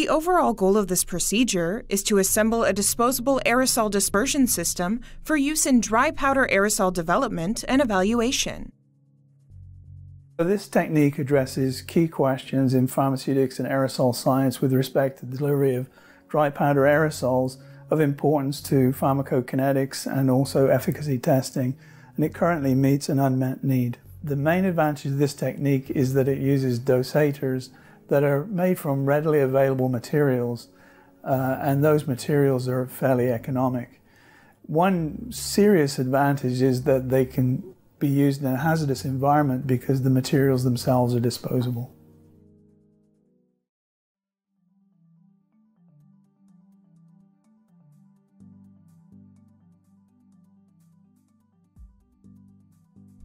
The overall goal of this procedure is to assemble a disposable aerosol dispersion system for use in dry powder aerosol development and evaluation. This technique addresses key questions in pharmaceutics and aerosol science with respect to the delivery of dry powder aerosols of importance to pharmacokinetics and also efficacy testing, and it currently meets an unmet need. The main advantage of this technique is that it uses dosators that are made from readily available materials, and those materials are fairly economic. One serious advantage is that they can be used in a hazardous environment because the materials themselves are disposable.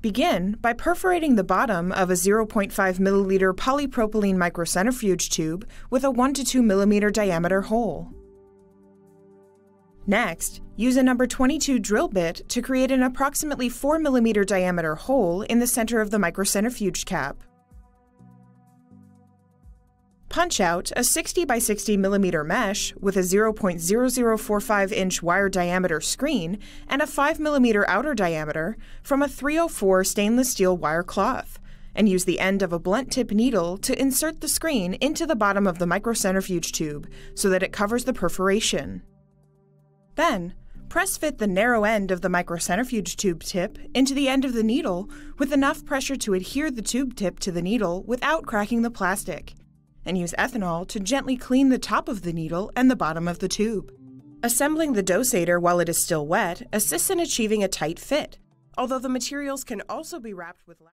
Begin by perforating the bottom of a 0.5 milliliter polypropylene microcentrifuge tube with a 1 to 2 millimeter diameter hole. Next, use a number 22 drill bit to create an approximately 4 millimeter diameter hole in the center of the microcentrifuge cap. Punch out a 60 by 60 millimeter mesh with a 0.0045 inch wire diameter screen and a 5 millimeter outer diameter from a 304 stainless steel wire cloth, and use the end of a blunt tip needle to insert the screen into the bottom of the microcentrifuge tube so that it covers the perforation. Then, press fit the narrow end of the microcentrifuge tube tip into the end of the needle with enough pressure to adhere the tube tip to the needle without cracking the plastic, and use ethanol to gently clean the top of the needle and the bottom of the tube. Assembling the dosator while it is still wet assists in achieving a tight fit, although the materials can also be wrapped with